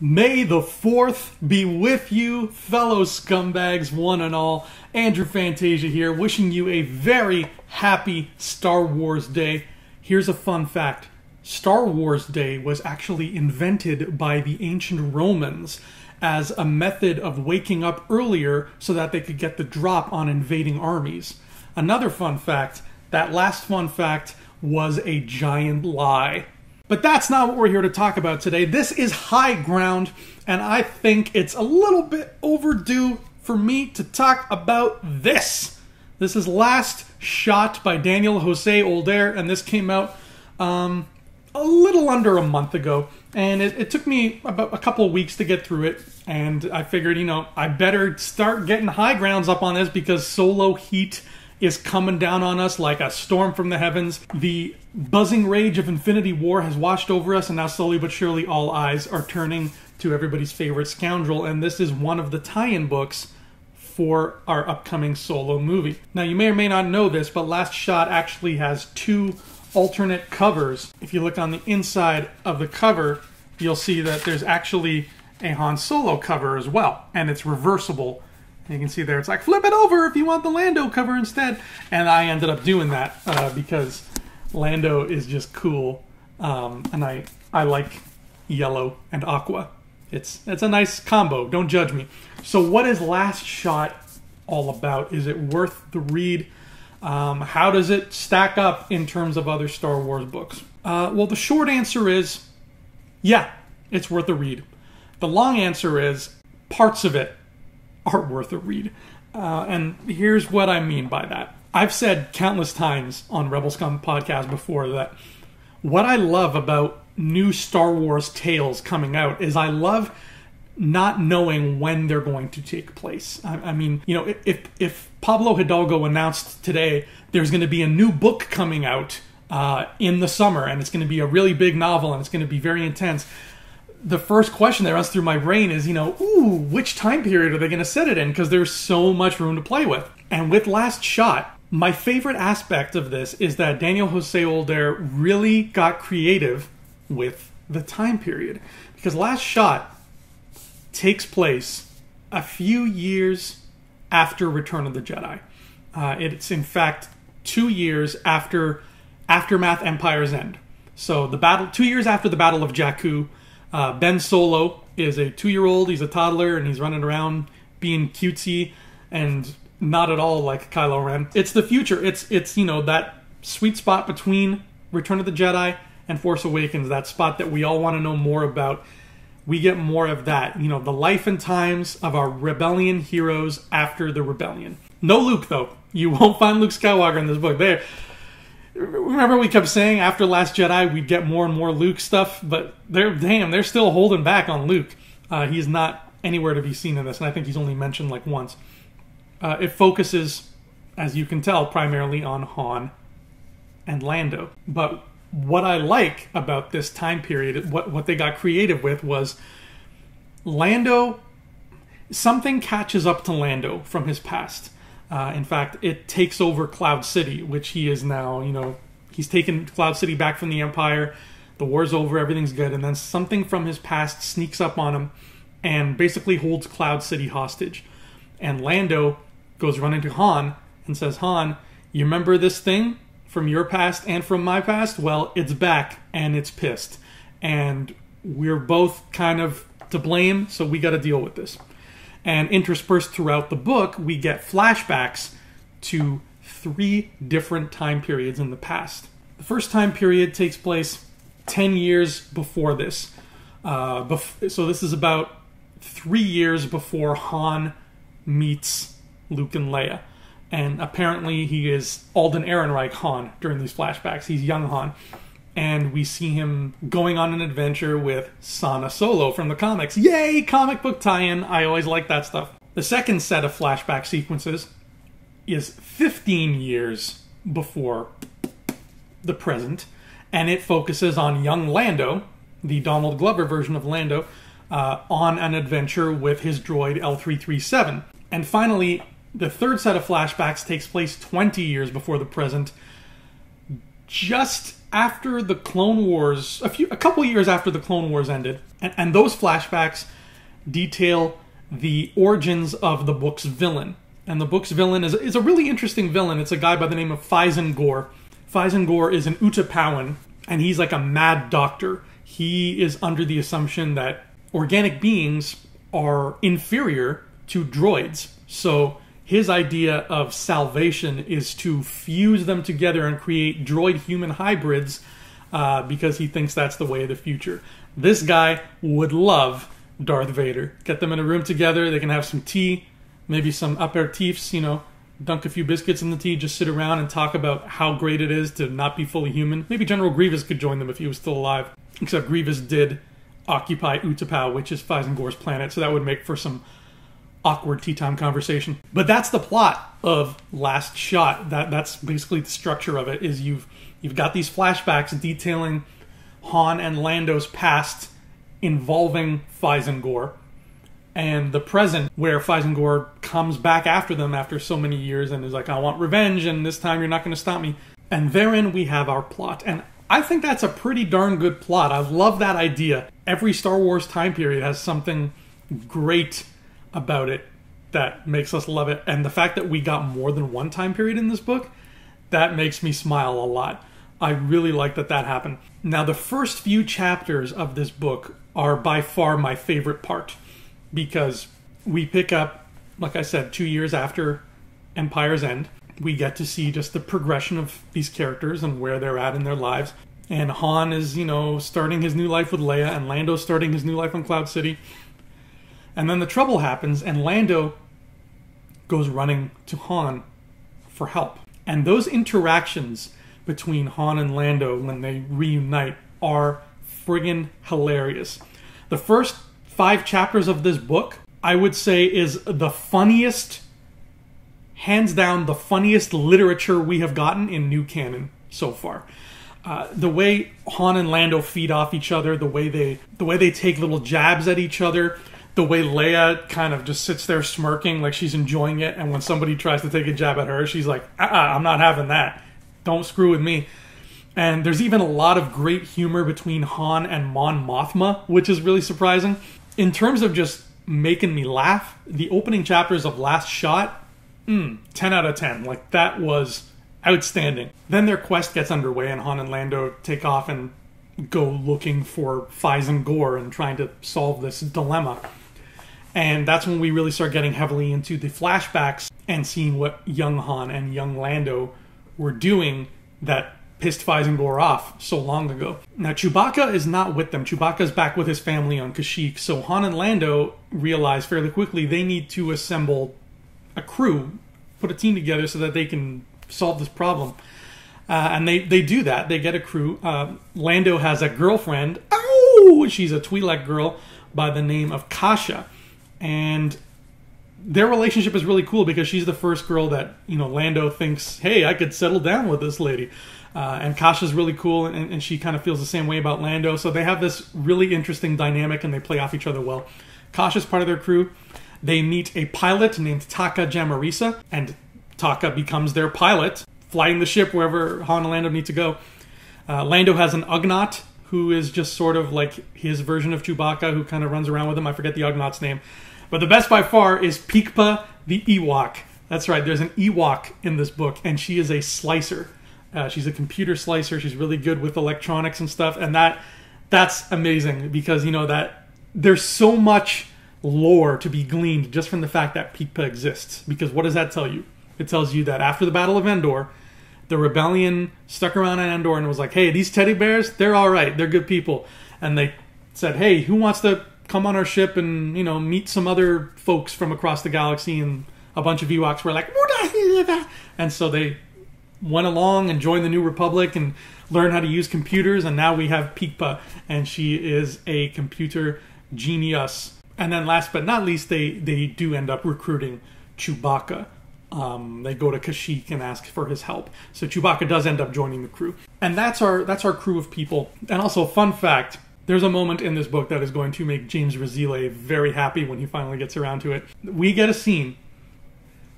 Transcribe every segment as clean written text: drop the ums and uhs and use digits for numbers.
May the 4th be with you, fellow scumbags, one and all. Andrew Fantasia here, wishing you a very happy Star Wars Day. Here's a fun fact. Star Wars Day was actually invented by the ancient Romans as a method of waking up earlier so that they could get the drop on invading armies. Another fun fact, that last fun fact was a giant lie. But that's not what we're here to talk about today. This is high ground, and I think it's a little bit overdue for me to talk about this. This is Last Shot by Daniel Jose Older, and this came out a little under a month ago. And it took me about a couple of weeks to get through it, and I figured, I better start getting high grounds up on this because Solo heat is coming down on us like a storm from the heavens. The buzzing rage of Infinity War has washed over us, and now slowly but surely all eyes are turning to everybody's favorite scoundrel, and this is one of the tie-in books for our upcoming Solo movie. Now, you may or may not know this, but Last Shot actually has two alternate covers. If you look on the inside of the cover, you'll see that there's actually a Han Solo cover as well, and it's reversible. You can see there, it's like, flip it over if you want the Lando cover instead. And I ended up doing that because Lando is just cool. And I like yellow and aqua. It's a nice combo. Don't judge me. So what is Last Shot all about? Is it worth the read? How does it stack up in terms of other Star Wars books? Well, the short answer is, yeah, it's worth a read. The long answer is, parts of it are worth a read. And here's what I mean by that. I've said countless times on Rebel Scum podcast before that what I love about new Star Wars tales coming out is I love not knowing when they're going to take place. I mean, if Pablo Hidalgo announced today there's going to be a new book coming out in the summer, and it's going to be a really big novel, and it's going to be very intense, the first question that runs through my brain is, which time period are they going to set it in? Because there's so much room to play with. And with Last Shot, my favorite aspect of this is that Daniel Jose Older really got creative with the time period. Because Last Shot takes place a few years after Return of the Jedi. It's in fact 2 years after Aftermath Empire's End. So 2 years after the Battle of Jakku, Ben Solo is a 2-year-old, he's a toddler, and he's running around being cutesy and not at all like Kylo Ren. It's the future. It's that sweet spot between Return of the Jedi and Force Awakens, that spot that we all want to know more about. We get more of that, the life and times of our rebellion heroes after the rebellion. No Luke, though. You won't find Luke Skywalker in this book. Remember we kept saying after Last Jedi we'd get more and more Luke stuff, but they're still holding back on Luke. He's not anywhere to be seen in this, and I think he's only mentioned like once. It focuses, as you can tell, primarily on Han and Lando. But what I like about this time period, what they got creative with was Lando, something catches up to Lando from his past. In fact, it takes over Cloud City, which he is now, he's taken Cloud City back from the Empire. The war's over, everything's good. And then something from his past sneaks up on him and basically holds Cloud City hostage. And Lando goes running to Han and says, Han, you remember this thing from your past and from my past? Well, it's back and it's pissed. And we're both kind of to blame, so we got to deal with this. And interspersed throughout the book, we get flashbacks to 3 different time periods in the past. The first time period takes place 10 years before this. So this is about 3 years before Han meets Luke and Leia. And apparently he is Alden Ehrenreich Han during these flashbacks. He's young Han. And we see him going on an adventure with Sana Solo from the comics. Yay, comic book tie-in. I always like that stuff. The second set of flashback sequences is 15 years before the present. And it focuses on young Lando, the Donald Glover version of Lando, on an adventure with his droid L337. And finally, the third set of flashbacks takes place 20 years before the present, just after the Clone Wars, a couple years after the Clone Wars ended, and those flashbacks detail the origins of the book's villain. And the book's villain is a really interesting villain. It's a guy by the name of Fyzen Gor. Fyzen Gor is an Utapawan, and he's like a mad doctor. He is under the assumption that organic beings are inferior to droids. So his idea of salvation is to fuse them together and create droid-human hybrids because he thinks that's the way of the future. This guy would love Darth Vader. Get them in a room together, they can have some tea, maybe some aperitifs, dunk a few biscuits in the tea, just sit around and talk about how great it is to not be fully human. Maybe General Grievous could join them if he was still alive. Except Grievous did occupy Utapau, which is Fyzen Gor's planet, so that would make for some awkward tea time conversation. But that's the plot of Last Shot. That's basically the structure of it, is you've got these flashbacks detailing Han and Lando's past involving Fyzen Gor, and the present where Fyzen Gor comes back after them after so many years and is like, I want revenge, and this time you're not going to stop me. And therein we have our plot. And I think that's a pretty darn good plot. I love that idea. Every Star Wars time period has something great about it that makes us love it. And the fact that we got more than one time period in this book, that makes me smile a lot. I really like that happened. Now, the first few chapters of this book are by far my favorite part, because we pick up, like I said, 2 years after Empire's End. We get to see just the progression of these characters and where they're at in their lives. And Han is, starting his new life with Leia, and Lando's starting his new life on Cloud City. And then the trouble happens, and Lando goes running to Han for help. And those interactions between Han and Lando when they reunite are friggin' hilarious. The first 5 chapters of this book, I would say, is the funniest, hands down, the funniest literature we have gotten in new canon so far. The way Han and Lando feed off each other, the way they take little jabs at each other, the way Leia kind of just sits there smirking like she's enjoying it, and when somebody tries to take a jab at her, she's like, I'm not having that. Don't screw with me. And there's even a lot of great humor between Han and Mon Mothma, which is really surprising. In terms of just making me laugh, the opening chapters of Last Shot, 10 out of 10. Like, that was outstanding. Then their quest gets underway, and Han and Lando take off and go looking for Fyzen Gor and trying to solve this dilemma. And that's when we really start getting heavily into the flashbacks and seeing what young Han and young Lando were doing that pissed Fyzen Gor off so long ago. Now, Chewbacca is not with them. Chewbacca's back with his family on Kashyyyk, so Han and Lando realize fairly quickly they need to assemble a crew, put a team together so that they can solve this problem. And they do that. They get a crew. Lando has a girlfriend. Oh, she's a Twi'lek girl by the name of Kasha. And their relationship is really cool because she's the first girl that, Lando thinks, hey, I could settle down with this lady. And Kasha's really cool, and she kind of feels the same way about Lando. So they have this really interesting dynamic, and they play off each other well. Kasha's part of their crew. They meet a pilot named Taka Jamarisa, and Taka becomes their pilot, flying the ship wherever Han and Lando need to go. Lando has an Ugnaught, who is just sort of like his version of Chewbacca, who kind of runs around with him. I forget the Ugnaught's name. But the best by far is Pikpa the Ewok. That's right, there's an Ewok in this book, and she is a slicer. She's a computer slicer. She's really good with electronics and stuff, and that's amazing because, that there's so much lore to be gleaned just from the fact that Pikpa exists. Because what does that tell you? It tells you that after the Battle of Endor, the rebellion stuck around in Endor and was like, hey, these teddy bears, they're all right. They're good people. And they said, hey, who wants to come on our ship and, meet some other folks from across the galaxy? And a bunch of Ewoks were like, and so they went along and joined the New Republic and learned how to use computers. And now we have Pikpa, and she is a computer genius. And then last but not least, they do end up recruiting Chewbacca. They go to Kashyyyk and ask for his help. So Chewbacca does end up joining the crew. And that's our crew of people. And also, fun fact, there's a moment in this book that is going to make James Razile very happy when he finally gets around to it. We get a scene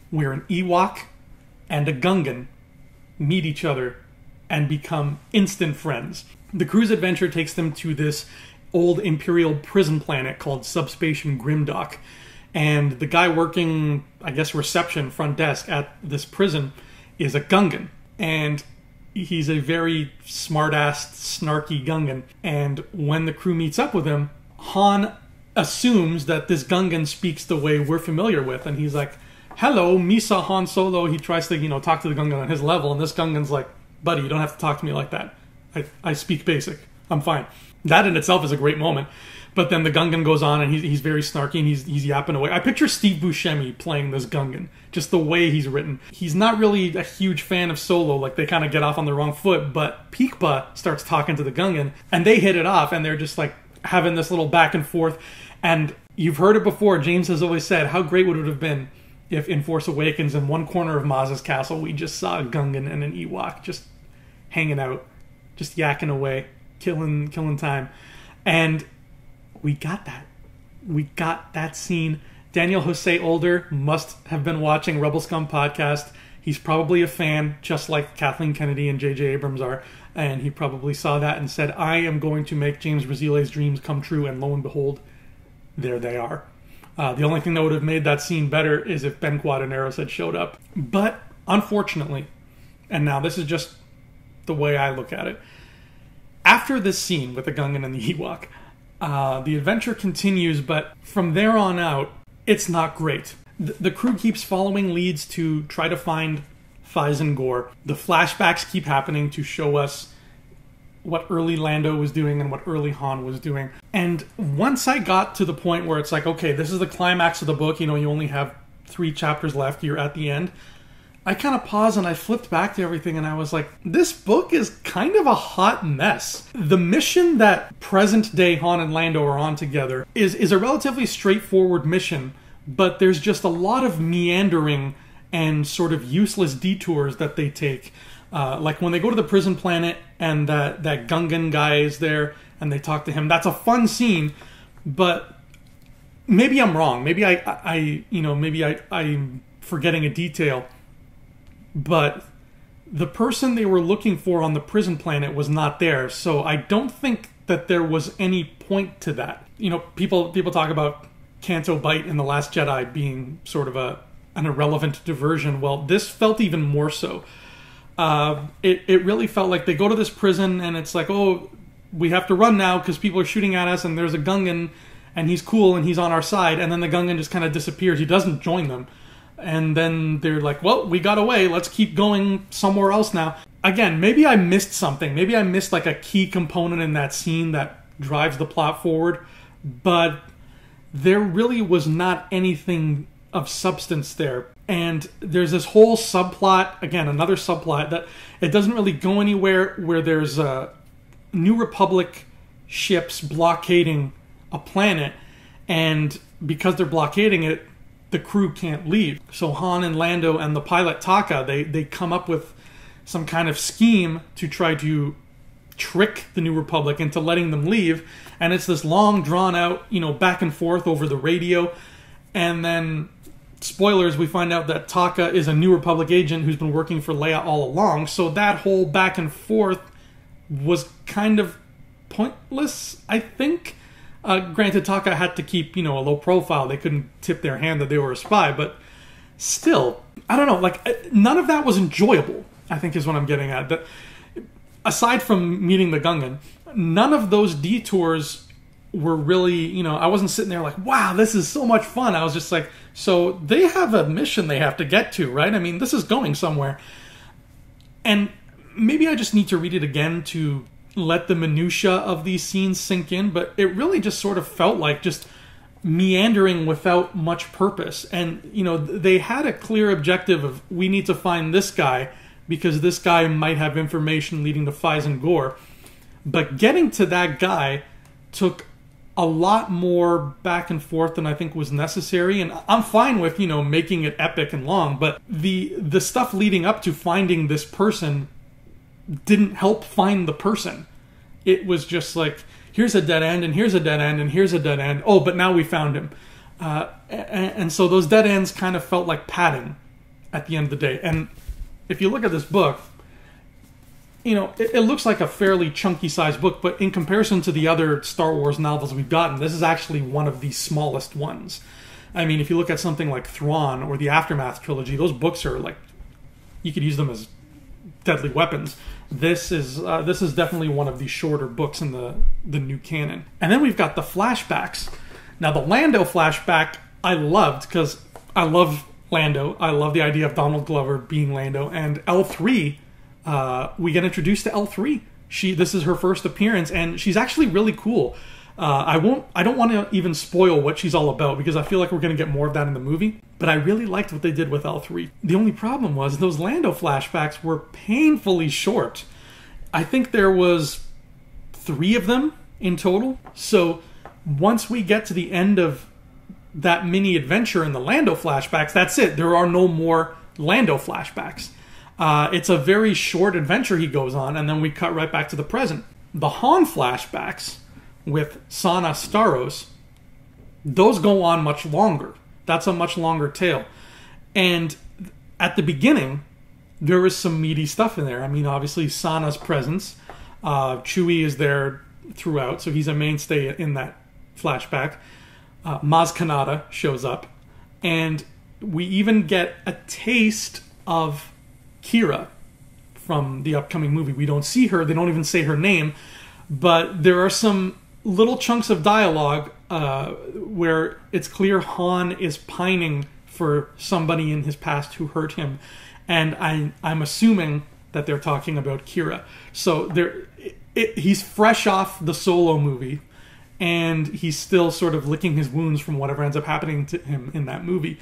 where an Ewok and a Gungan meet each other and become instant friends. The crew's adventure takes them to this old Imperial prison planet called Substation Grimdock. And the guy working, I guess, reception, front desk at this prison is a Gungan. And he's a very smart-assed, snarky Gungan. And when the crew meets up with him, Han assumes that this Gungan speaks the way we're familiar with. And he's like, hello, Misa Han Solo. He tries to, talk to the Gungan on his level. And this Gungan's like, buddy, you don't have to talk to me like that. I speak basic. I'm fine. That in itself is a great moment. But then the Gungan goes on, and he's very snarky, and he's yapping away. I picture Steve Buscemi playing this Gungan, just the way he's written. He's not really a huge fan of Solo, like they kind of get off on the wrong foot, but Peekba starts talking to the Gungan, and they hit it off, and they're just like having this little back and forth. And you've heard it before, James has always said, how great would it have been if in Force Awakens, in one corner of Maz's castle, we just saw a Gungan and an Ewok just hanging out, just yakking away, killing time. And we got that. We got that scene. Daniel Jose Older must have been watching Rebel Scum podcast. He's probably a fan, just like Kathleen Kennedy and J.J. Abrams are. And he probably saw that and said, I am going to make James Brazile's dreams come true. And lo and behold, there they are. The only thing that would have made that scene better is if Ben Quadaneros had showed up. But unfortunately, and now this is just the way I look at it, after this scene with the Gungan and the Ewok, the adventure continues, but from there on out, it's not great. The crew keeps following leads to try to find Fyzen Gor. The flashbacks keep happening to show us what early Lando was doing and what early Han was doing. And once I got to the point where it's like, okay, this is the climax of the book, you only have 3 chapters left, you're at the end, I kind of paused and I flipped back to everything and I was like, this book is kind of a hot mess. The mission that present-day Han and Lando are on together is a relatively straightforward mission, but there's just a lot of meandering and sort of useless detours that they take. Like when they go to the prison planet and that Gungan guy is there and they talk to him, that's a fun scene, but maybe I'm wrong. Maybe I'm forgetting a detail. But the person they were looking for on the prison planet was not there, so I don't think that there was any point to that. People talk about Canto Bight in The Last Jedi being sort of an irrelevant diversion. Well, this felt even more so. It really felt like they go to this prison and it's like, oh, we have to run now because people are shooting at us and there's a Gungan and he's cool and he's on our side, and then the Gungan just kind of disappears. He doesn't join them. And then they're like, well, we got away. Let's keep going somewhere else now. Again, maybe I missed something. Maybe I missed like a key component in that scene that drives the plot forward. But there really was not anything of substance there. And there's this whole subplot, again, another subplot, that it doesn't really go anywhere, where there's New Republic ships blockading a planet. And because they're blockading it, the crew can't leave. So Han and Lando and the pilot Taka, they come up with some kind of scheme to try to trick the New Republic into letting them leave. And it's this long, drawn out, back and forth over the radio. And then, spoilers, we find out that Taka is a New Republic agent who's been working for Leia all along. So that whole back and forth was kind of pointless, I think. Granted, Taka had to keep, a low profile. They couldn't tip their hand that they were a spy, but still, I don't know, none of that was enjoyable, I think is what I'm getting at. That, aside from meeting the Gungan, none of those detours were really, I wasn't sitting there like, wow, this is so much fun. I was just like, so they have a mission they have to get to, right? I mean, this is going somewhere. And maybe I just need to read it again to let the minutia of these scenes sink in, but it really just sort of felt like just meandering without much purpose. And, they had a clear objective of, we need to find this guy because this guy might have information leading to Fyzen Gor. But getting to that guy took a lot more back and forth than I think was necessary. And I'm fine with, making it epic and long, but the stuff leading up to finding this person didn't help find the person. It was just like, here's a dead end, and here's a dead end, and here's a dead end. Oh, but now we found him. And so those dead ends kind of felt like padding at the end of the day. And if you look at this book, it looks like a fairly chunky sized book, but in comparison to the other Star Wars novels we've gotten, this is actually one of the smallest ones. I mean, if you look at something like Thrawn or the Aftermath trilogy, those books are like, you could use them as deadly weapons. This is definitely one of the shorter books in the new canon. And then we've got the flashbacks. Now, the Lando flashback I loved because I love Lando. I love the idea of Donald Glover being Lando. And L3, we get introduced to L3. This is her first appearance, and she's actually really cool. I don't want to even spoil what she's all about because I feel like we're going to get more of that in the movie. But I really liked what they did with L3. The only problem was those Lando flashbacks were painfully short. I think there was 3 of them in total. So once we get to the end of that mini adventure in the Lando flashbacks, that's it. There are no more Lando flashbacks. It's a very short adventure he goes on, and then we cut right back to the present. The Han flashbacks with Sana Starros, those go on much longer. That's a much longer tale. And at the beginning, there was some meaty stuff in there. I mean, obviously, Sana's presence. Chewie is there throughout, so he's a mainstay in that flashback. Maz Kanata shows up. And we even get a taste of Kira from the upcoming movie. We don't see her. They don't even say her name. But there are some little chunks of dialogue where it's clear Han is pining for somebody in his past who hurt him. And I'm assuming that they're talking about Kira. So he's fresh off the Solo movie, and he's still sort of licking his wounds from whatever ends up happening to him in that movie.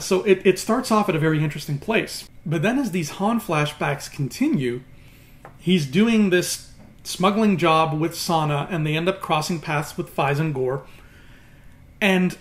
So it starts off at a very interesting place. But then as these Han flashbacks continue, he's doing this smuggling job with Sana, and they end up crossing paths with Fyzen Gor. And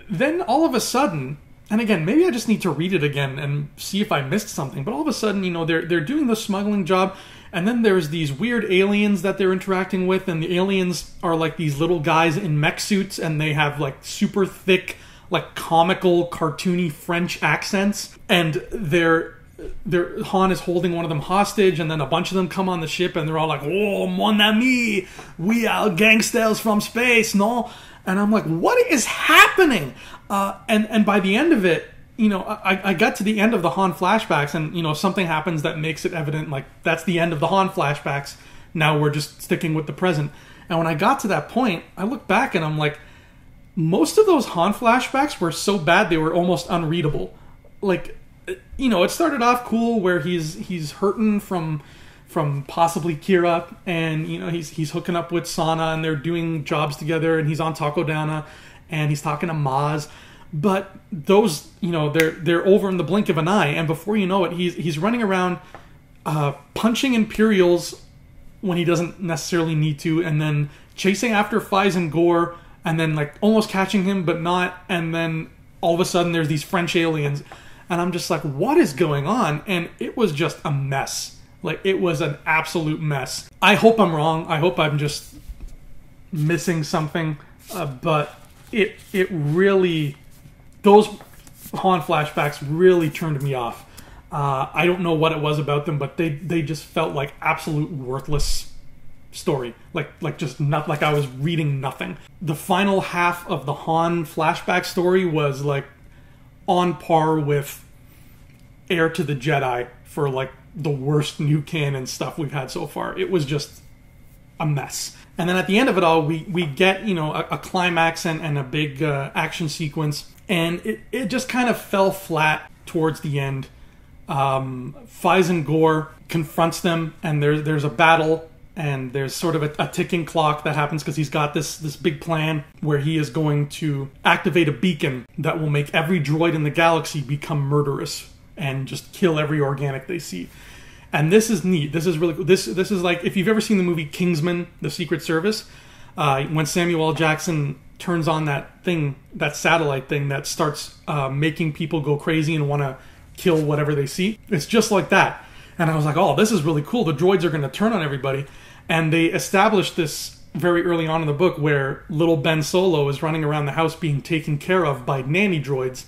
then all of a sudden, and again, maybe I just need to read it again and see if I missed something, but all of a sudden, they're doing the smuggling job, and then there's these weird aliens that they're interacting with, and the aliens are like these little guys in mech suits, and they have like super thick, like comical, cartoony French accents, and Han is holding one of them hostage, and then a bunch of them come on the ship, and they're all like, "Oh, mon ami, we are gangsters from space, no?" And I'm like, what is happening? And by the end of it, I got to the end of the Han flashbacks, and, something happens that makes it evident, like, that's the end of the Han flashbacks. Now we're just sticking with the present. And when I got to that point, I look back and I'm like, most of those Han flashbacks were so bad they were almost unreadable. Like, it started off cool where he's hurting from possibly Kira, and he's hooking up with Sana, and they're doing jobs together, and he's on Takodana, and he's talking to Maz. But those, they're over in the blink of an eye, and before you know it, he's running around punching Imperials when he doesn't necessarily need to, and then chasing after Fyzen Gor, and then like almost catching him but not, and then all of a sudden there's these French aliens, and I'm just like, what is going on? And it was just a mess. Like, it was an absolute mess. I hope I'm wrong. I hope I'm just missing something. But it really... Those Han flashbacks really turned me off. I don't know what it was about them, but they just felt like absolute worthless story. Like just not like I was reading nothing. The final half of the Han flashback story was like on par with Heir to the Jedi for like the worst new canon stuff we've had so far. It was just a mess. And then at the end of it all, we get, a climax and a big action sequence. And it just kind of fell flat towards the end. Fyzen Gor confronts them, and there's a battle, and there's sort of a ticking clock that happens because he's got this big plan where he is going to activate a beacon that will make every droid in the galaxy become murderous and just kill every organic they see. And this is neat. This is really cool. This is like, if you've ever seen the movie Kingsman, The Secret Service, when Samuel L. Jackson turns on that satellite thing that starts making people go crazy and want to kill whatever they see. It's just like that. And I was like, oh, this is really cool. The droids are going to turn on everybody. And they established this very early on in the book where little Ben Solo is running around the house being taken care of by nanny droids.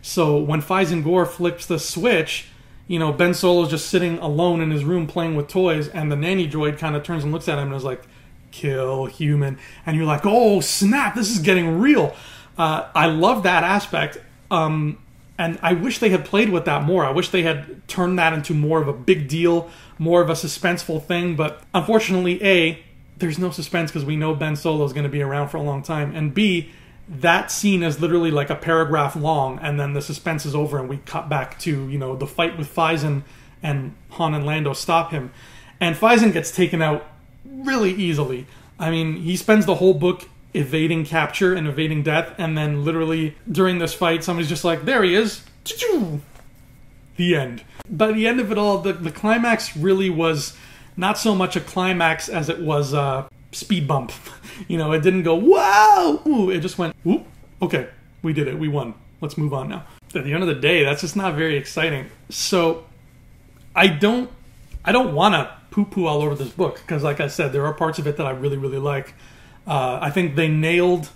So when Fyzen Gor flips the switch, you know, Ben Solo's just sitting alone in his room playing with toys, and the nanny droid kind of turns and looks at him and is like, kill human. And you're like, oh, snap, this is getting real. I love that aspect. And I wish they had played with that more. I wish they had turned that into more of a big deal, more of a suspenseful thing. But unfortunately, A, there's no suspense because we know Ben Solo is going to be around for a long time. And B, that scene is literally like a paragraph long, and then the suspense is over and we cut back to, you know, the fight with Phison, and Han and Lando stop him. And Phison gets taken out really easily. I mean, he spends the whole book evading capture and evading death, and then literally during this fight, somebody's just like, there he is. The end. By the end of it all, the climax really was not so much a climax as it was a speed bump. You know, it didn't go, wow! Ooh, it just went, whoop, okay, we did it, we won. Let's move on now. At the end of the day, that's just not very exciting. So, I don't want to poo-poo all over this book, because like I said, there are parts of it that I really, really like. I think they nailed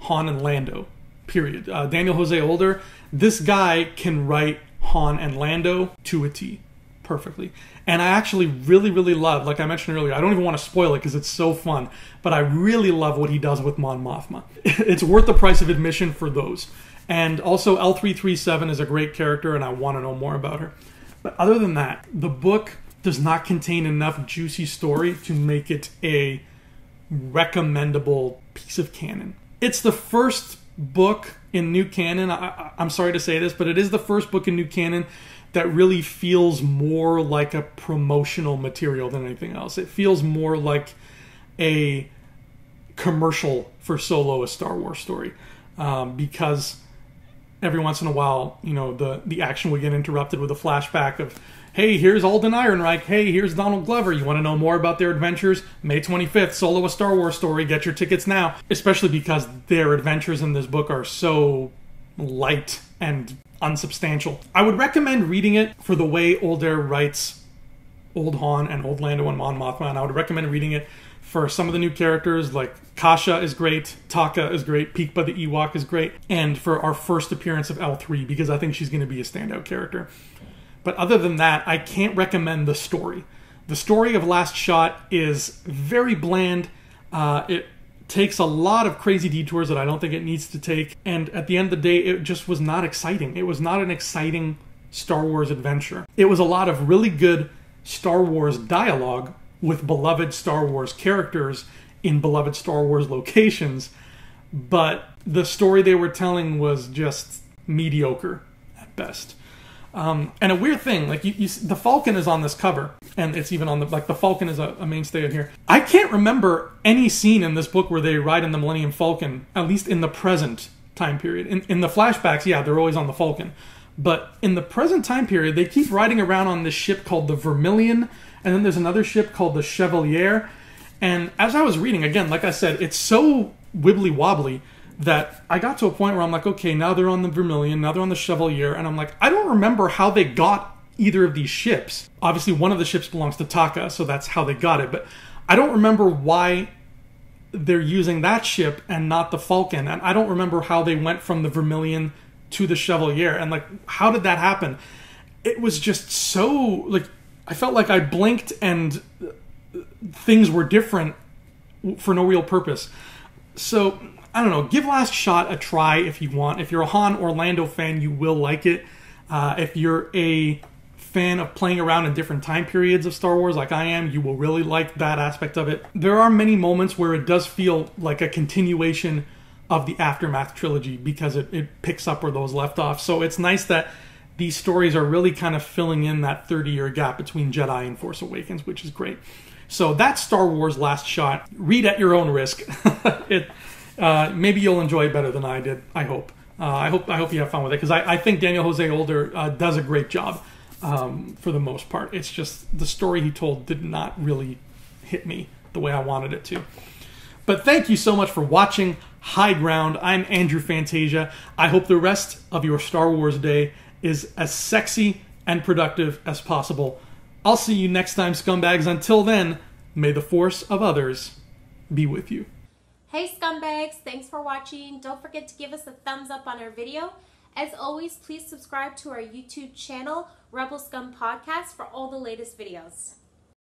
Han and Lando, period. Daniel Jose Older, this guy can write Han and Lando to a T perfectly. And I actually really, really love, like I mentioned earlier, I don't even want to spoil it because it's so fun, but I really love what he does with Mon Mothma. It's worth the price of admission for those. And also L337 is a great character and I want to know more about her. But other than that, the book does not contain enough juicy story to make it a recommendable piece of canon. It's the first book in new canon, I'm sorry to say this, but it is the first book in new canon that really feels more like a promotional material than anything else. It feels more like a commercial for Solo, a Star Wars story, because every once in a while, you know, the action would get interrupted with a flashback of, hey, here's Alden Ehrenreich. Hey, here's Donald Glover. You want to know more about their adventures? May 25th, Solo, a Star Wars story. Get your tickets now. Especially because their adventures in this book are so light and unsubstantial. I would recommend reading it for the way Older writes Old Han and Old Lando and Mon Mothma, and I would recommend reading it for some of the new characters, like Kasha is great, Taka is great, Peekba the Ewok is great, and for our first appearance of L3, because I think she's going to be a standout character. But other than that, I can't recommend the story. The story of Last Shot is very bland. It takes a lot of crazy detours that I don't think it needs to take. And at the end of the day, it just was not exciting. It was not an exciting Star Wars adventure. It was a lot of really good Star Wars dialogue with beloved Star Wars characters in beloved Star Wars locations. But the story they were telling was just mediocre at best. And a weird thing, like the Falcon is on this cover, and it's even on the Falcon is a mainstay in here. I can't remember any scene in this book where they ride in the Millennium Falcon, at least in the present time period. In the flashbacks, yeah, they're always on the Falcon. But in the present time period, they keep riding around on this ship called the Vermilion, and then there's another ship called the Chevalier. And as I was reading, again, like I said, it's so wibbly-wobbly that I got to a point where I'm like, okay, now they're on the Vermilion, now they're on the Chevalier, and I'm like, I don't remember how they got either of these ships. Obviously, one of the ships belongs to Taka, so that's how they got it, but I don't remember why they're using that ship and not the Falcon, and I don't remember how they went from the Vermilion to the Chevalier, and like, how did that happen? It was just so, like, I felt like I blinked and things were different for no real purpose. So I don't know, give Last Shot a try if you want. If you're a Han or Lando fan, you will like it. If you're a fan of playing around in different time periods of Star Wars like I am, you will really like that aspect of it. There are many moments where it does feel like a continuation of the Aftermath trilogy because it picks up where those left off. So it's nice that these stories are really kind of filling in that 30-year gap between Jedi and Force Awakens, which is great. So that's Star Wars Last Shot. Read at your own risk. Maybe you'll enjoy it better than I did. I hope. I hope you have fun with it because I think Daniel Jose Older does a great job for the most part. It's just the story he told did not really hit me the way I wanted it to. But thank you so much for watching High Ground. I'm Andrew Fantasia. I hope the rest of your Star Wars day is as sexy and productive as possible. I'll see you next time, scumbags. Until then, may the force of others be with you. Hey scumbags, thanks for watching. Don't forget to give us a thumbs up on our video. As always, please subscribe to our YouTube channel. Rebel Scum Podcast for all the latest videos.